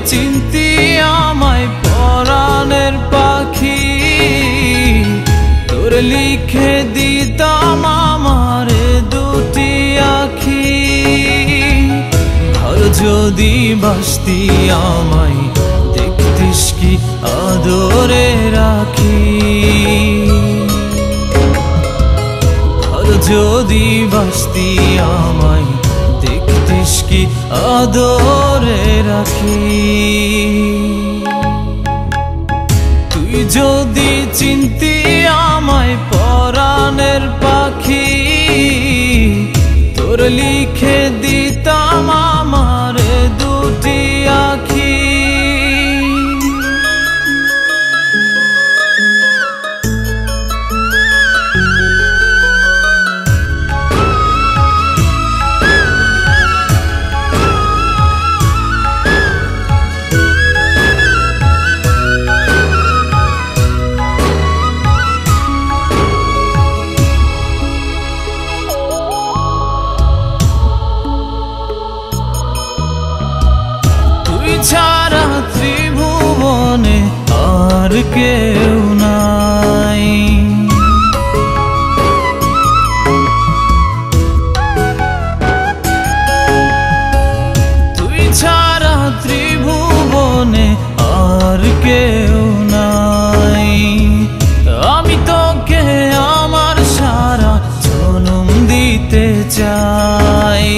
চিনতি আমায় পরাণের পাখি, তোর লিখে দিতাম আমার দুটি আখি। আর যদি বাসতি আমায় দেখতিস কি আদরে রাখি, আর যদি বাসতি আমায় দেখতিস কি আদরে রাখি। তুই যদি চিনতি আমায় পরাণের পাখি, তোর লিখে দিতাম আমার দুটি আখি। ছাড়া ত্রিভুবনে আর কেউ নাই, তুই ছাড়া ত্রিভুবনে আর কেউ নাই। আমি তোকে আমার সারা জনম দিতে চাই,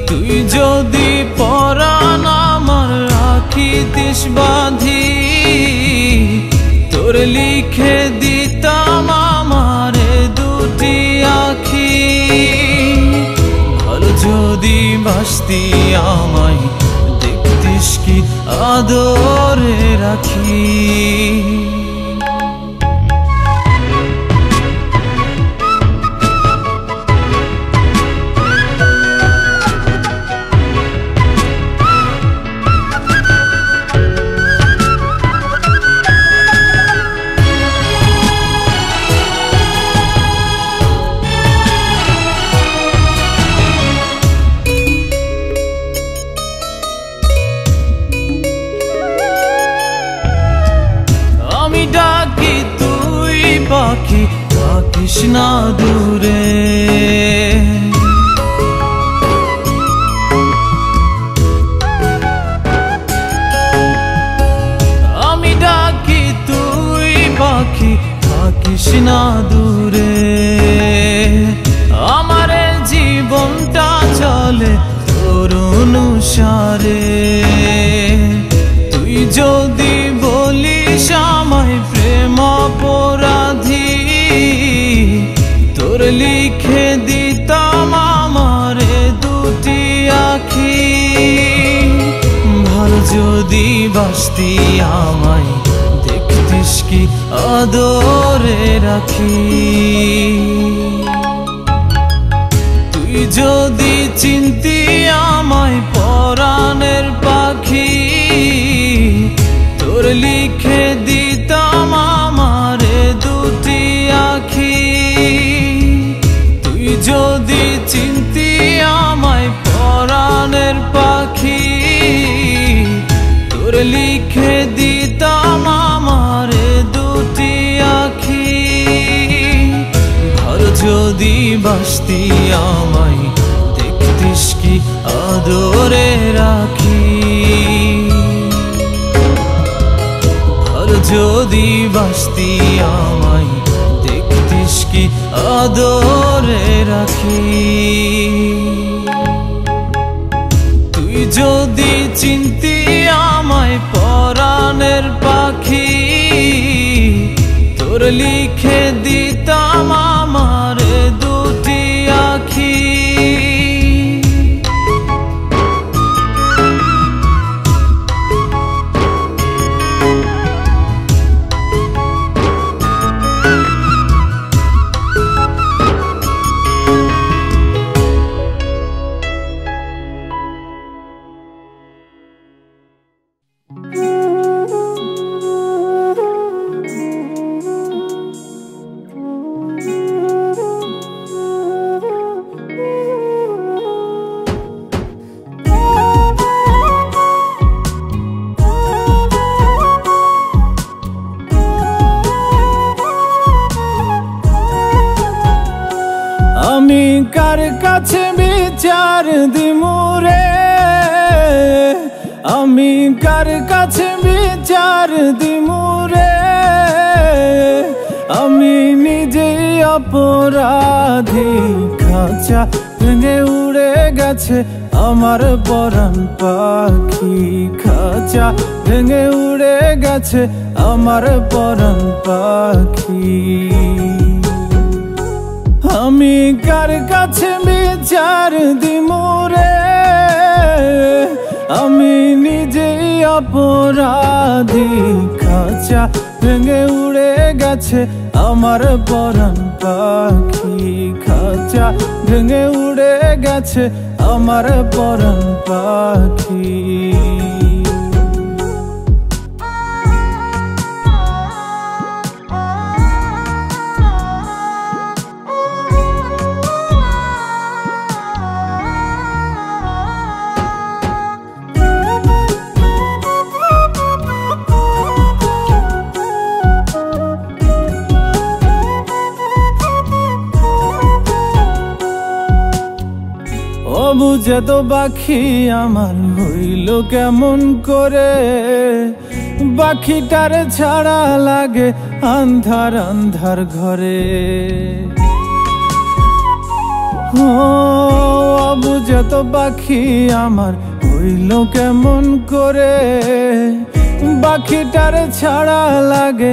তুই যদি পরাণ আমার রাখিতিস বাঁধি, তোর লিখে দিতাম আমার দুটি আখি। ভালো যদি বাসতি আমায় দেখতিস কি আদরে রাখি। ডাকি তুই পাখি থাকিস না দূরে, আমি ডাকি তুই পাখি থাকিস না দূরে। আমার জীবনটা চলে তোর অনুসারে, তুই যদি বলিস আমায় প্রেম অপরাধী, তোর লিখে দিতাম আমার দুটি আখি। ভালো যদি বাসতি আমায় দেখতিস কি আদরে রাখি, তুই যদি চিনতি আমায় পরাণের পাখি, তোর লিখে দিতাম আমার দুটি আখি। তুই যদি চিনতি আমায় পরাণের পাখি, তোর লিখে দিতাম আমার দুটি আখি। ভালো যদি বাসতি আমায় দেখতিস কি আদরে রাখি, যদি বাসতি আমায় দেখতিস কি আদরে রাখি। তুই যদি চিনতি আমায় পরাণের পাখি, তোর লিখে দিতাম আমার দুটি আখি। কার কাছে বিচার দিমুরে, আমি কার কাছে বিচার দিমুরে, আমি নিজেই অপরাধী। খাঁচা ভেঙে উড়ে গেছে আমার পরাণ পাখি, খাঁচা ভেঙে উড়ে গেছে আমার পরাণ পাখি। আমি কার কাছে বিচার দিমুরে, আমি নিজেই অপরাধী। খাঁচা ভেঙে উড়ে গেছে আমার পরাণ পাখি, খাঁচা ভেঙে উড়ে গেছে আমার পরাণ পাখি। বুঝে তো পাখি আমার হইল কেমন করে, পাখিটার ছাড়া লাগে আন্ধার আন্ধার ঘরে। ও বুঝে তো পাখি আমার হইল কেমন করে, পাখিটার ছাড়া লাগে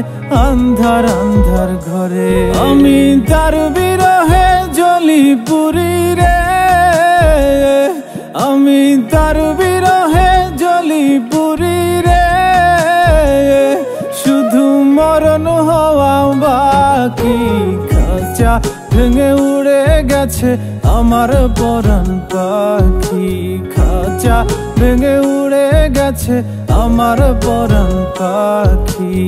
আন্ধার আন্ধার ঘরে। আমি তার বিরহে জ্বলি পুরি রে, আমি তার বিরহে জ্বলি পুরি রে, শুধু মরণ হওয়া বাকি। খাঁচা ভেঙে উড়ে গেছে আমার পরাণ পাখি, খাঁচা ভেঙে উড়ে গেছে আমার পরাণ পাখি।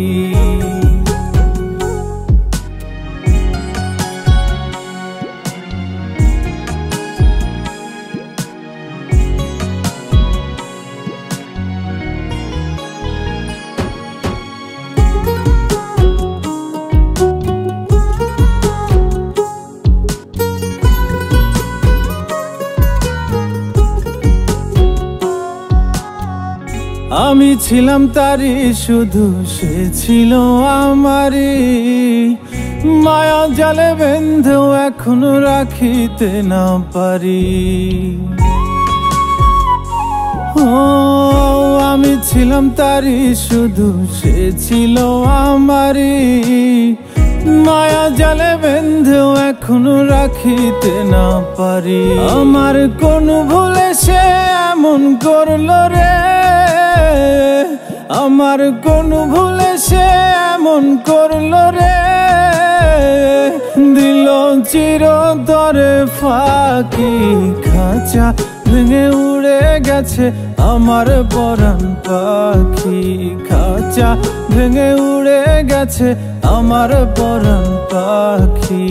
আমি ছিলাম তারি শুধু সে ছিল আমারি, মায়া জালে বেঁধেও এখনো রাখিতে না পারি। ও আমি ছিলাম তারি শুধু সে ছিল আমারি, মায়া জালে বেঁধেও এখনো রাখিতে না পারি। আমার কোন ভুলে সে এমন করলো রে, আমার কোন ভুলে সে এমন করলো রে, দিল চিরতরে ফাঁকি। খাঁচা ভেঙে উড়ে গেছে আমার পরাণ পাখি, খাঁচা ভেঙে উড়ে গেছে আমার পরাণ পাখি।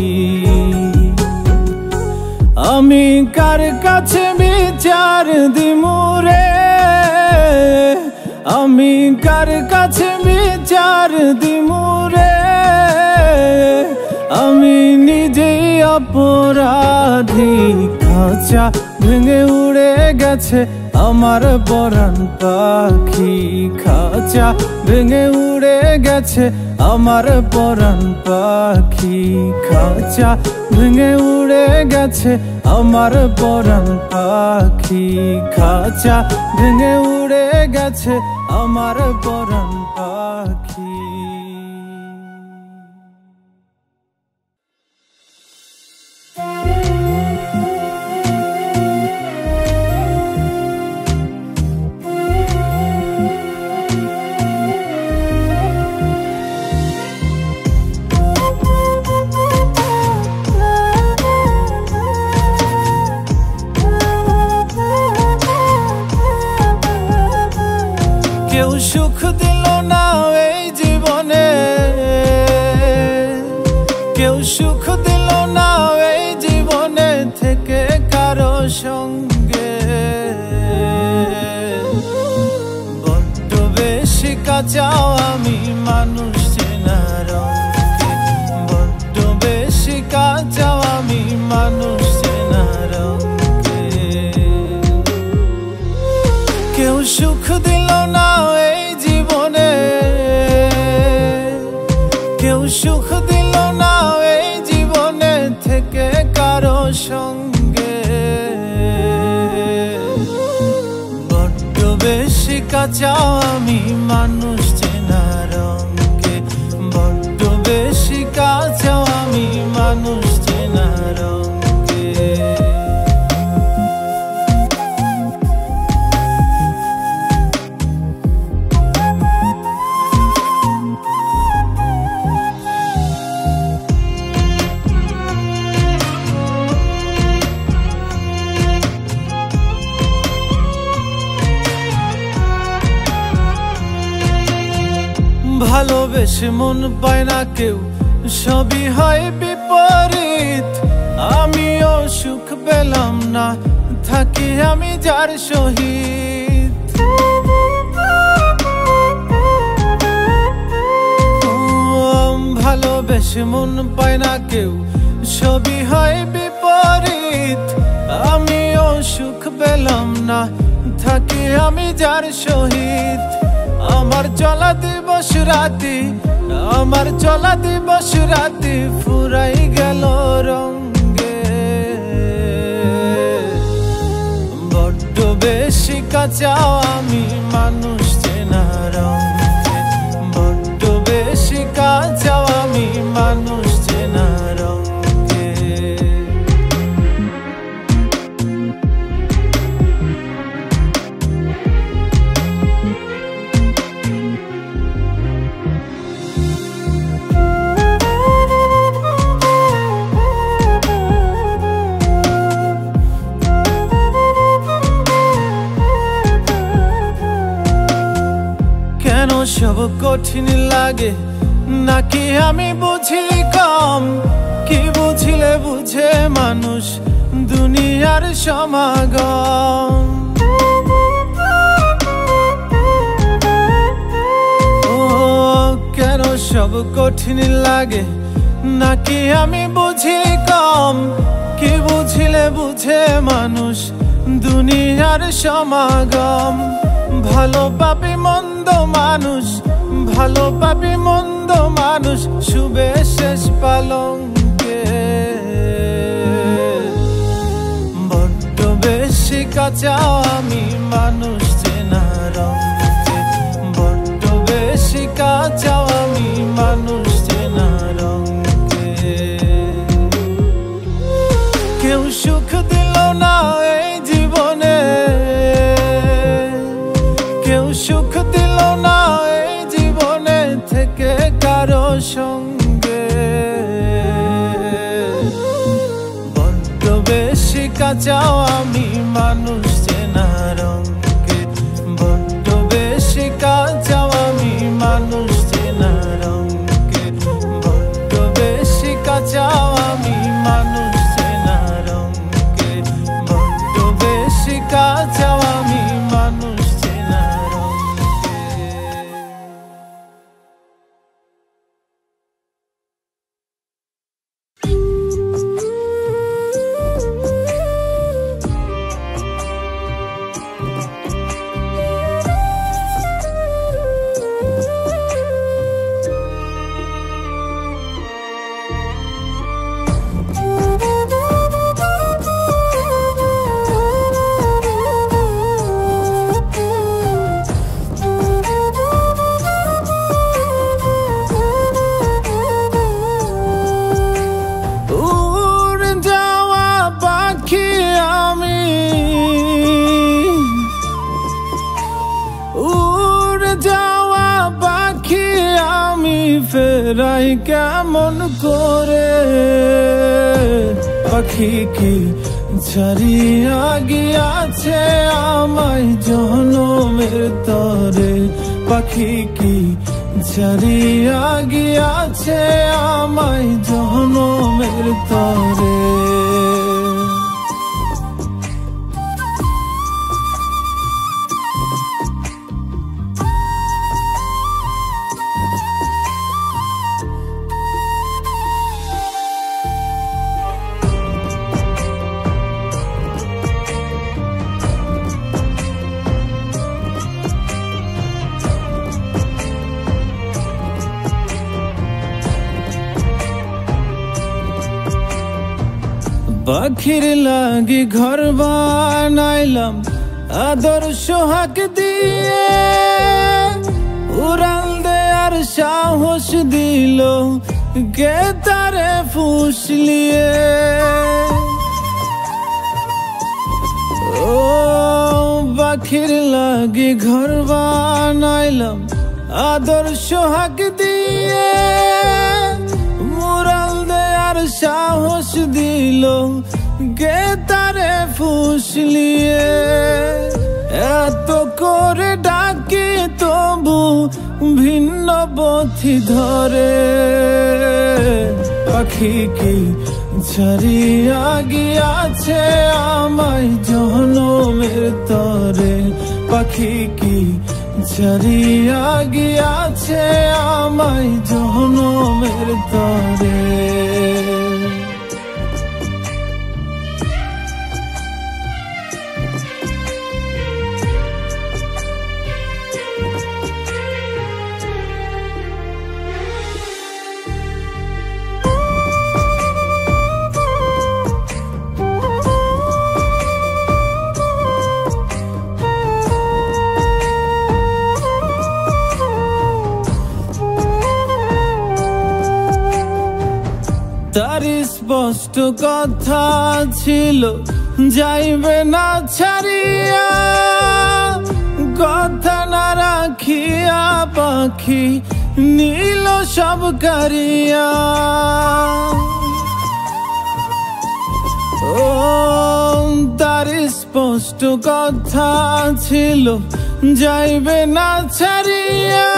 আমি কার কাছে বিচার দিমুরে, আমি কার কাছে বিচার দিমুরে, আমি নিজেই অপরাধী। খাঁচা ভেঙে উড়ে গেছে আমার পরাণ পাখি, খাঁচা ভেঙে উড়ে গেছে আমার পরাণ পাখি, খাঁচা ভেঙে উড়ে গেছে আমার পরাণ পাখি, খাঁচা ভেঙে উড়ে গেছে আমার পরাণ পাখি। কেউ সুখ দিল না এই জীবনে, কেউ সুখ দিল না এই জীবনে থেকে কারো সঙ্গে। বড্ড বেশি কাঁচাও আমি মানুষ চেনার অঙ্কে, বড্ড বেশি কাঁচাও আমি মানুষ চেনার সুখ দিল না এই জীবনে, কেউ সুখ দিল না এই জীবনে থেকে কারো সঙ্গে। বড্ড বেশি কাঁচা আমি মানুষ চেনার রঙকে, বড্ড বেশি কাঁচা আমি মানুষ চেনার রঙকে। ভালোবেসে মন পায় না কেউ, সবই হয় বিপরীত। আমিও সুখ পেলাম না, থাকি আমি যার সহিত। ভালোবেসে মন পায় না কেউ, সবই হয় বিপরীত। আমিও সুখ পেলাম না, থাকি আমি যার সহিত। আমার চলা দিবস রাতি, আমার চলা দিবস রাতি ফুরাই গেল রঙে। বড্ড বেশি কাঁচা আমি মানুষ চেনা রঙে, বড্ড বেশি কাঁচা আমি মানুষ চেনা রঙে। সব কঠিন লাগে নাকি আমি বুঝি কম? কি বুঝিলে বুঝে মানুষ দুনিয়ার সমাগম। ও কেন সব কঠিন লাগে নাকি আমি বুঝি কম? কি বুঝিলে বুঝে মানুষ দুনিয়ার সমাগম। ভালো পাপি মন্দ মানুষ, ভালো পাপি মন্দ মানুষ শুবে শেষ পালঙ্কে। বড্ড বেশি কাঁচা আমি মানুষ চেনা রঙকে, বড্ড বেশি কাঁচা আমি মানুষ চেনা রঙকে। কেউ সুখ দিল না এই জীবনে, কেউ সুখ দিল না এই জীবনে থেকে কারো সঙ্গে। বড্ড বেশি কাঁচা আমি মানুষ চেনা রঙকে, বড্ড বেশি কাঁচা আমি মানুষ চেনা রঙকে, বড্ড বেশি কাঁচা আমি মানুষ চেনা রঙকে, বড্ড বেশি কাঁচা আমি মানুষ চেনা রঙকে। ফেরাই কেমন করে পাখি কি ছাড়িয়া গিয়াছে আমায় জনমের তরে, পাখি কি ছাড়িয়া গিয়াছে আমায় জনমের তরে। পাখির লাগি ঘর বানাইলাম আদর সোহাগ দিয়ে, উড়াল দেয়ার সাহস দিল কে তারে ফুসলিয়ে। ও পাখির লাগি ঘর বানাইলাম আদর সোহাগ দিয়ে, মুরাল দেয়ার সাহস দিল কে তারে ফুসলিয়ে। এত করে ডাকি তবু ভিন্ন পথি ধরে, পাখি কি ছাড়িয়া গিয়াছে আমায় জনমের তরে, পাখি কি ছাড়িয়া গিয়াছে আমায় জনমের তরে। তার স্পষ্ট কথা ছিল যাইবে না ছাড়িয়া, কথা না রাখিয়া পাখি নীল সব কারিয়া। ও তার স্পষ্ট কথা ছিল যাইবে না ছাড়িয়া,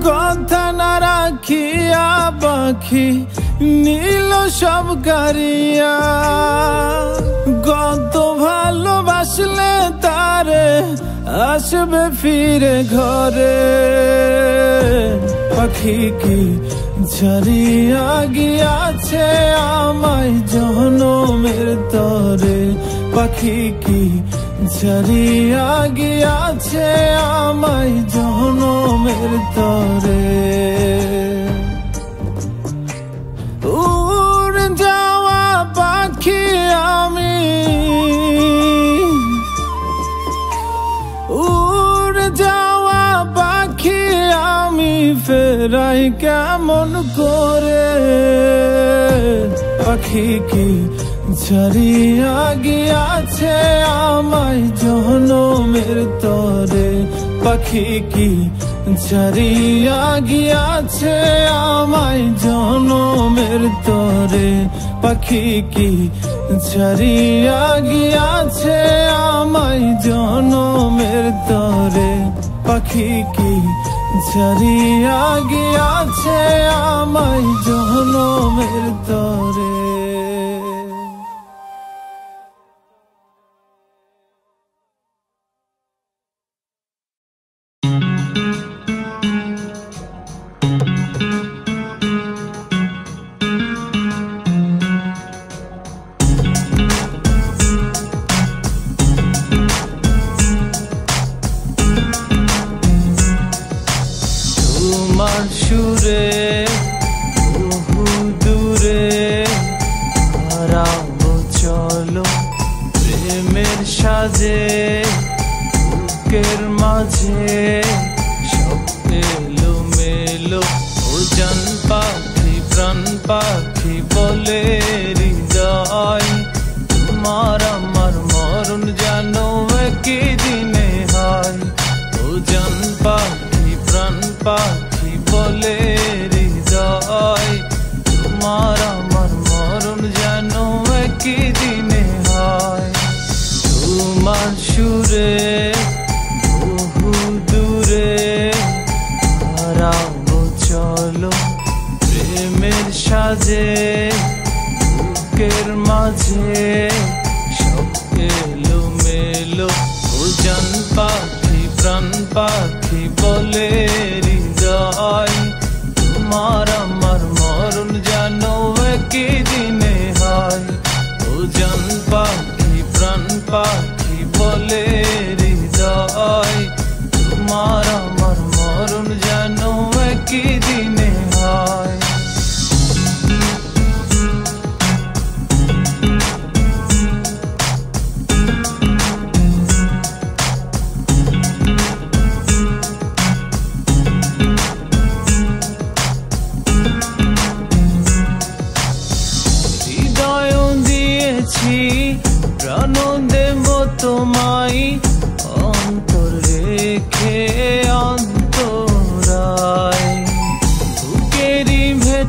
কথা না রাখিয়া পাখি নীল সব কারিয়া। কত ভালোবাসলে তারে আসবে ফিরে ঘরে, পাখি কি ছাড়িয়া গিয়াছে আমায় জনমের তরে, পাখি কি ছাড়িয়া গিয়াছে আমায় জনমের তরে। উড়ে যাওয়া পাখি আমি, উড়ে যাওয়া পাখি আমি ফেরাই কেমন করে, পাখি কি ছাড়িয়া গিয়াছে আমায় জনমের তরে, পাখি কি ছাড়িয়া গিয়াছে আমায় জনমের তরে, পাখি কি ছাড়িয়া গিয়াছে আমায় জনমের তরে, পাখি কি ছাড়িয়া গিয়াছে আমায় জনমের তরে। তোমার সুরে বহু দূরে হারাবো চলো প্রেমের সাজে, বুকের মাঝে সব এলো মেলো। ও জান পাখি প্রাণ পাখি বলে হৃদয়, তোমার আমার মরণ জানো একই দিনে হয়। ও জান পাখি প্রাণ পাখি বলে হৃদয়, তোমার আমার মরণ জানো একই দিনে হয়। তোমার সুরে বহু দূরে হারাবো চলো প্রেমের সাজে, বুকের মাঝে সব এলো মেলো। ও জান পাখি প্রাণ পাখি বলে হৃদয়, তোমার আমার মরণ জানো একই দিনে হয়। ও জান পাখি প্রাণ পাখি বলে হৃদয়, তোমার আমার মরণ জানো একই দিনে হয়।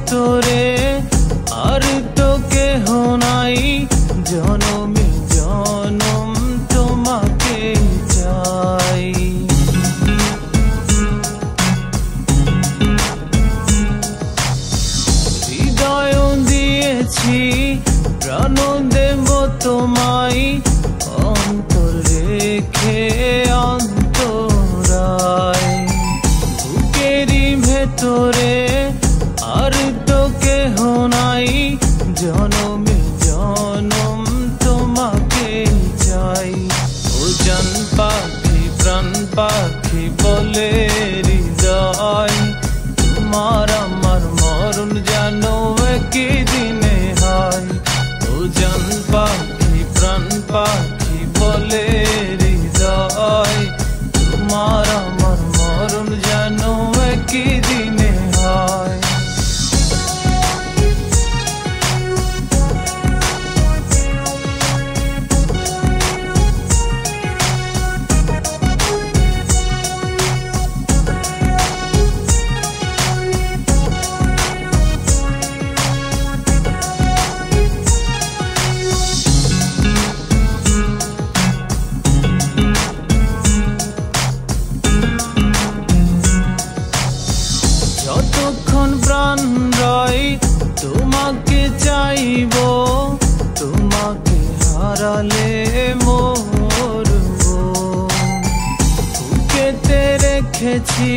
ভেতরে আর তো কেহ নাই, জনমে জনম তোমাকে চাই। হৃদয় দিয়েছি প্রাণ দেব তোমায়, অন্তর রেখে অন্তরায়। বুকেরই ভেতরে আর তো কেহ নাই, জনমে জনম তোমাকে চাই। ও জান পাখি প্রাণ পাখি বলে হৃদয়, তোমার আমার মরণ যেন একই দিনে হয়। ও জান পাখি প্রাণ পাখি বলে হৃদয়, তোমার আমার মরণ যেন একই দিনে হয়। যতক্ষণ প্রাণ রয় তোমাকে চাইব, তোমাকে হারালে মরব। বুকেতে রেখেছি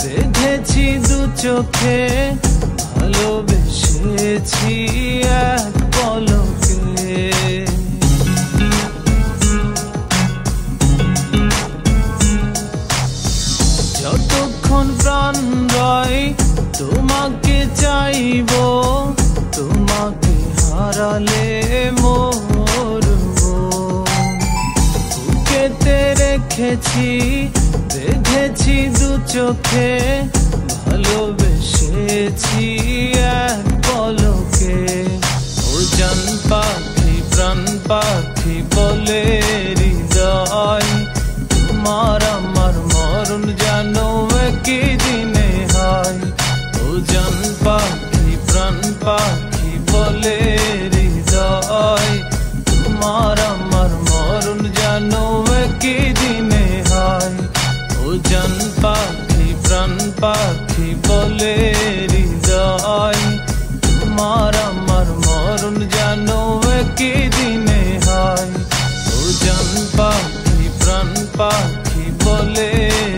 বেঁধেছি দু চোখে, ভালোবেসেছি এক পলকে। যতক্ষণ প্রাণ রয় তোমাকে চাইব, তোমাকে হারালে মরব। বুকেতে রেখেছি বেঁধেছি দু চোখে, ভালোবেসেছি এক পলকে। ও জান পাখি প্রাণ পাখি বলে হৃদয়, তোমার আমার মরণ যেন একই দিনে হয়। ও জান পাখি প্রাণ পাখি বলে হৃদয়, তোমার আমার মরণ যেন একই দিনে হয়। ও জান পাখি প্রাণ পাখি বলে হৃদয়, তোমার আমার মরণ যেন একই দিনে হয়। ও জান পাখি প্রাণ পাখি বলে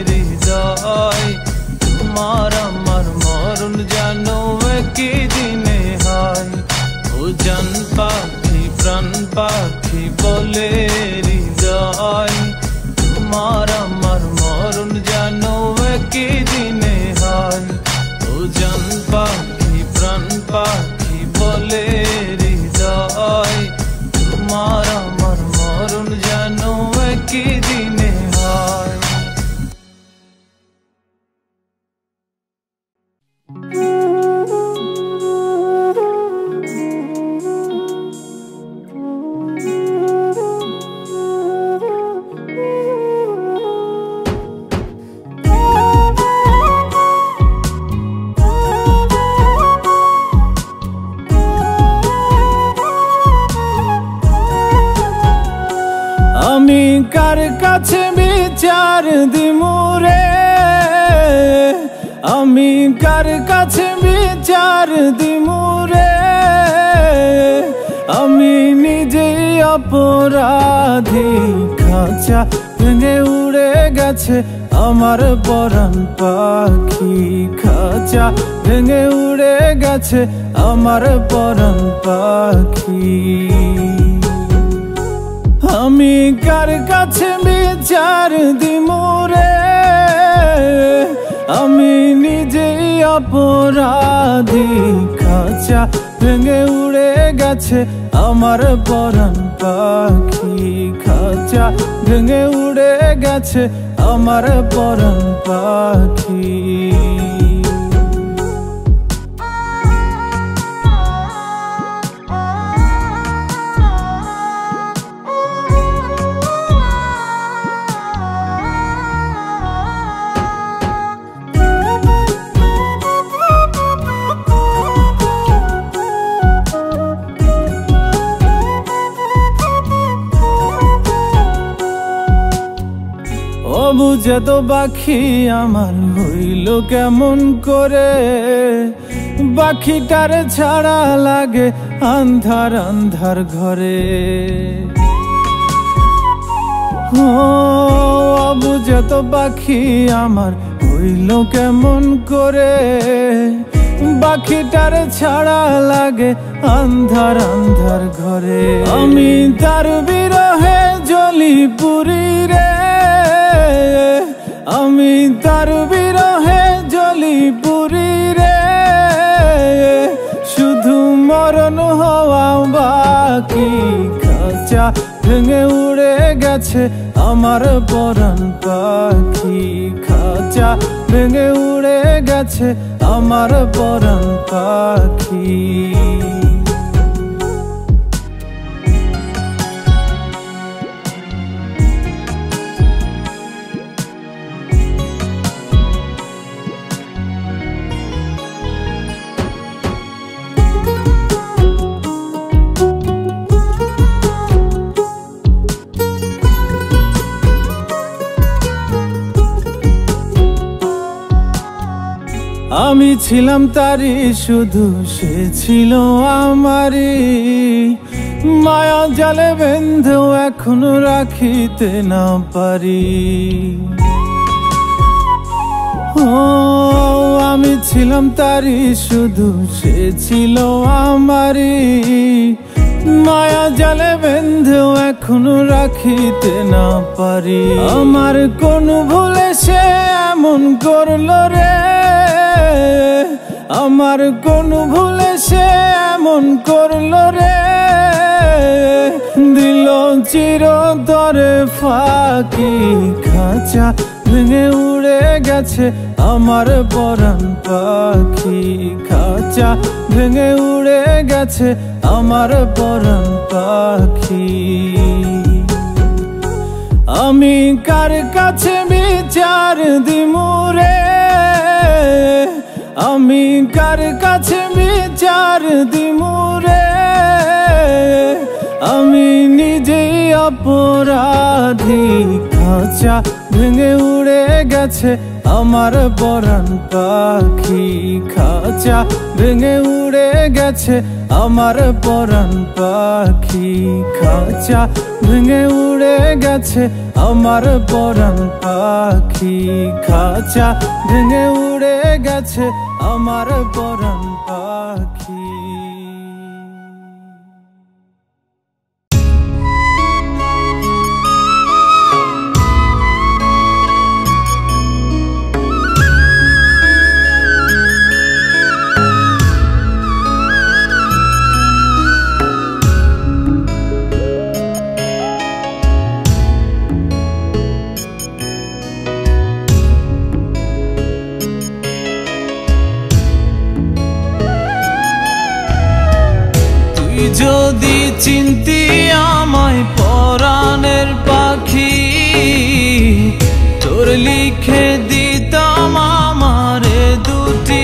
হৃদয়, তোমার আমার মরণ যেন একই দিনে হয়। ও জান পাখি প্রাণ পাখি বলে হৃদয়, তোমার আমার মরণ যেন একই দিনে হয়। ও জান পাখি প্রাণ পাখি বলে হৃদয়, তোমার আমার মরণ যেন একই দিনে হয়। আমি কার কাছে বিচার দিমুরে, আমি কার কাছে বিচার দিমুরে। আমি নিজেই অপরাধী, খাঁচা ভেঙে উড়ে গেছে আমার পরাণ পাখি। খাঁচা ভেঙে উড়ে গেছে আমার পরাণ পাখি। আমি কার কাছে বিচার দিমুরে, আমি নিজেই অপরাধী। খাঁচা ভেঙে উড়ে গেছে আমার পরাণ পাখি। খাঁচা ভেঙে উড়ে গেছে আমার পরাণ পাখি। বুঝে তো পাখি আমার হইল কেমন করে, পাখিটার ছাড়া লাগে আন্ধার আন্ধার ঘরে। ও বুঝে তো পাখি আমার হইল কেমন করে, পাখিটার ছাড়া লাগে আন্ধার আন্ধার ঘরে। আমি তার বিরহে জ্বলি পুরি রে, আমি তার বিরহে জ্বলি পুরি রে, শুধু মরণ হওয়া বাকি। খাঁচা ভেঙে উড়ে গেছে আমার পরাণ পাখি, খাঁচা ভেঙে উড়ে গেছে আমার পরাণ পাখি। আমি ছিলাম তারি শুধু সে ছিল আমারি, মায়া জালে বেঁধেও এখনো রাখিতে না পারি। ও আমি ছিলাম তারি শুধু সে ছিল আমারি, মায়া জালে বেঁধেও এখনো রাখিতে না পারি। আমার কোন ভুলে সে এমন করলো রে, আমার কোন ভুলে সে এমন করলো রে, দিল চিরতরে ফাঁকি। খাঁচা ভেঙে উড়ে গেছে আমার পরাণ পাখি, খাঁচা ভেঙে উড়ে গেছে আমার পরাণ পাখি। আমি কার কাছে বিচার দিমু রে, আমি কার কাছে বিচার দিমু রে, আমি নিজেই অপরাধী। খাঁচা ভেঙে উড়ে গেছে আমার পরাণ পাখি, খাঁচা ভেঙে উড়ে গেছে আমার পরাণ পাখি, খাঁচা ভেঙে উড়ে গেছে আমার পরাণ পাখি, খাঁচা ভেঙে উড়ে গেছে আমার পরাণ পাখি। যদি চিনতি আমায় পরাণের পাখি, তোর লিখে দিতাম আমারে দুটি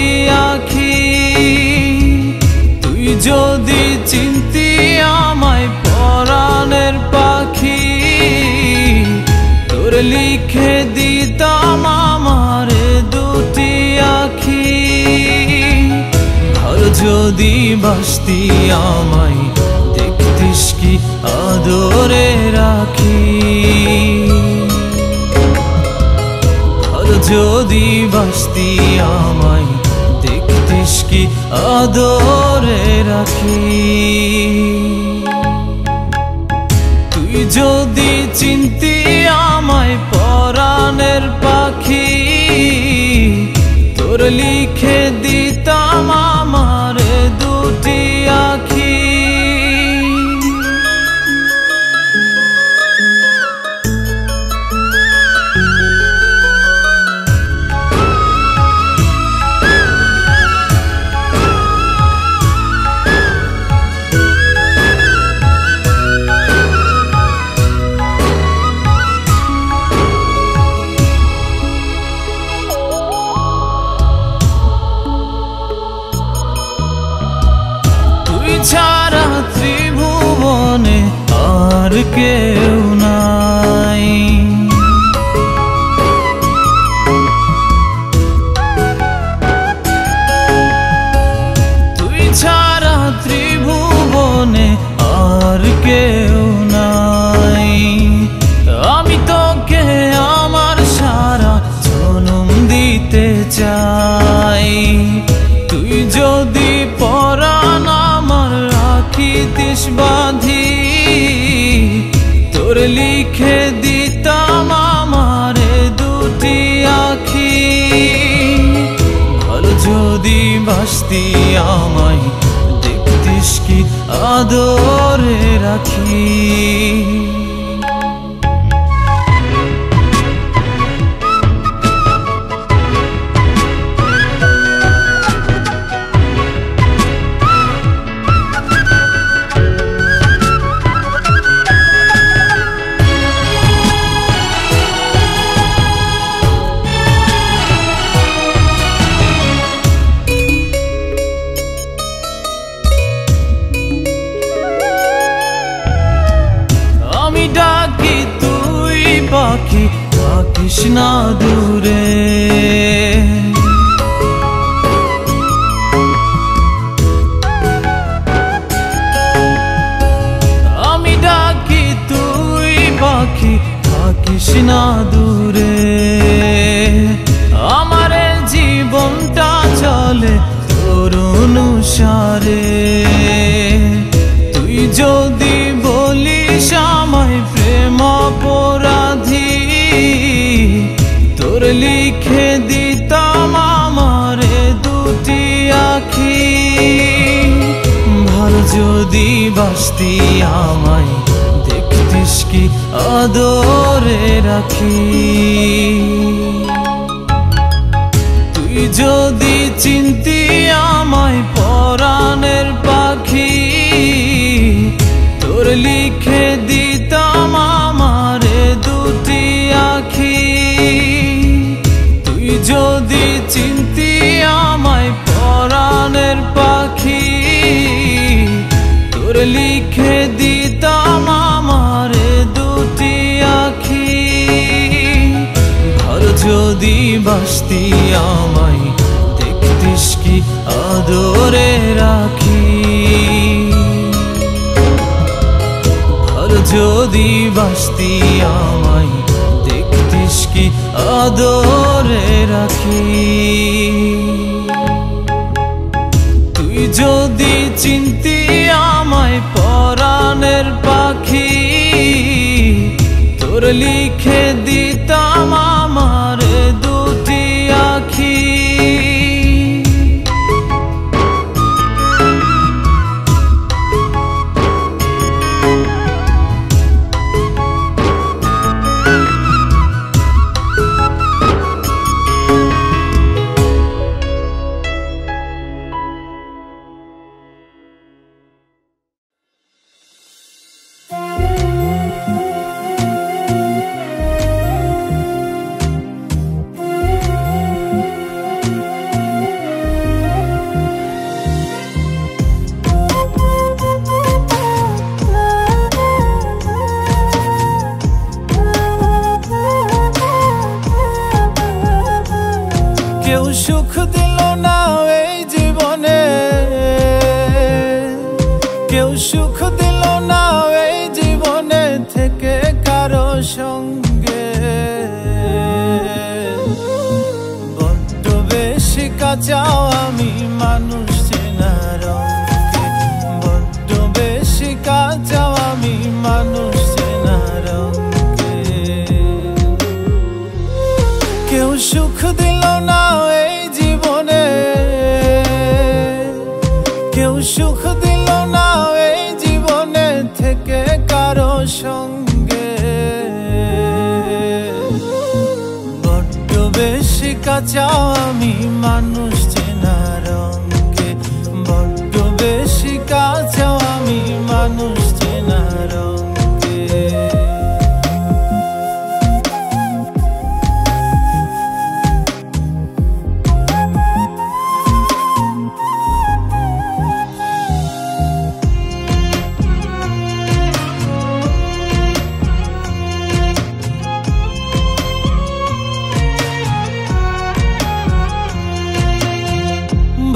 আখি। তুই যদি চিনতি আমায় পরাণের পাখি, তোর লিখে দিতাম আমারে দুটি আখি। ঘর যদি বাসতি আমায় দেখতিস কি আদরে রাখি, ঘর যদি বাসতি আমায় দেখতিস কি আদরে রাখি। তুই যদি চিনতি আমায় পরাণের পাখি, তোর লিখে দিতাম আমার দুটি আখি। ছাড়া ত্রিভুবনে আর কেউ নাই, লিখে দিতাম আমারে দুটি আঁখি। ভালো যদি বাসতি আমায় দেখতিস কি আদরে রাখি। ডাকি তুই পাখি থাকিস না দূরে, আমি ডাকি তুই পাখি থাকিস না দূরে। আমার জীবনটা চলে তোর অনুসারে, তুই যদি বলিস আমায় প্রেম অপরাধী, তোর লিখে দিতাম আমারে দুটি আঁখি। ভালো যদি বাসতি আমায় দেখতিস কি আদরে রাখি। তুই যদি চিনতি আমায় পরাণের পাখি, তোর লিখে দিতাম আমারে দুটি আঁখি। তুই যদি চিনতি আমায় পরাণের পাখি, তোর লিখে দিতাম আমারে দুটি আঁখি। ভালো যদি বাসতি আমায় দেখতিস কি আদরে রাখি। যদি বাসতি আমায় দেখতিস কি আদরে রাখি। তুই যদি চিনতি আমায় পরাণের পাখি, তোর লিখে দিতাম আমারে দুটি আঁখি। কেউ সুখ দিল না এই জীবনে, কেউ সুখ দিল না এই জীবনে থেকে কারো সঙ্গে। বড্ড বেশি কাঁচাও আমি মানুষ চেনার অঙ্কে, বড্ড বেশি কাঁচাও আমি মানুষ চেনার অঙ্কে। কেউ সুখ দিল না এই জীবনে, কেউ সুখ দিল না এই জীবনে থেকে কারো সঙ্গে। বড্ড বেশি কাঁচাও আমি মানুষ চেনার অঙ্কে, বড্ড বেশি কাঁচাও আমি মানুষ চেনার অঙ্কে।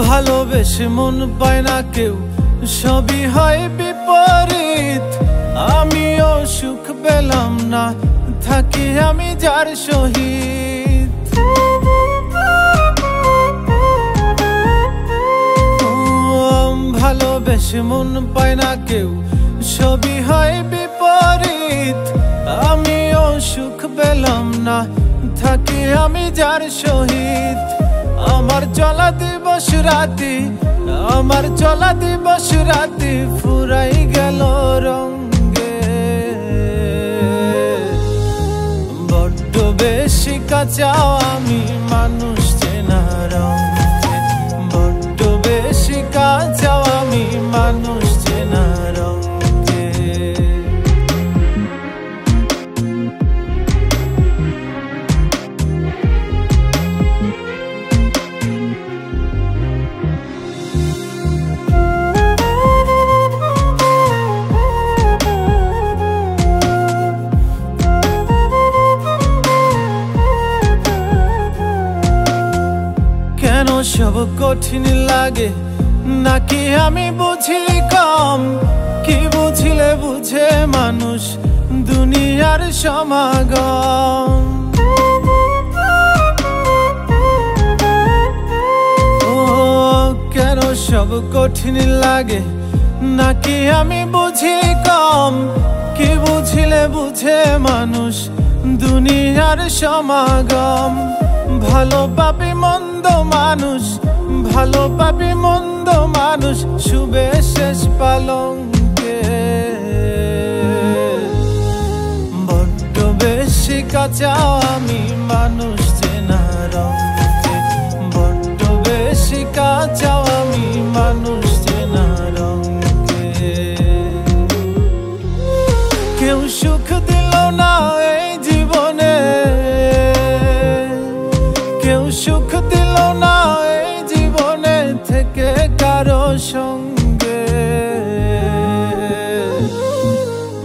ভালোবেসে মন পায় না কেউ, সবই হয় বিপরীত। আমিও সুখ পেলাম না, থাকি আমি যার সহিত। ভালোবেসে মন পায় না কেউ, সবই হয় বিপরীত। আমিও সুখ পেলাম না, থাকি আমি যার সহিত। আমার চলা দিবস রাতি, আমার চলা দিবস রাতি ফুরাই গেল রঙে। বড্ড বেশি কাঁচা আমি মানুষ চেনা রঙে, বড্ড বেশি কাঁচা আমি মানুষ চেনা রঙে। কেন সব কঠিন লাগে, নাকি আমি বুঝি কম? কি বুঝিলে বুঝে মানুষ দুনিয়ার সমাগম। ও কেন সব কঠিন লাগে, নাকি আমি বুঝি কম? কি বুঝিলে বুঝে মানুষ দুনিয়ার সমাগম। ভালো পাপি মন্দ মানুষ, ভালো পাপি মন্দ মানুষ শুবে শেষ পালঙ্কে। বড্ড বেশি কাঁচা আমি মানুষ চেনা রঙে, বড্ড বেশি কাঁচা আমি মানুষ চেনা রঙে। কেউ সুখ দিল না এই জীবনে, কেউ সুখ দিল না এই জীবনে থেকে কারো সঙ্গে।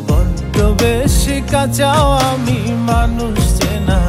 বড্ড বেশি কাঁচা আমি মানুষ চেনা।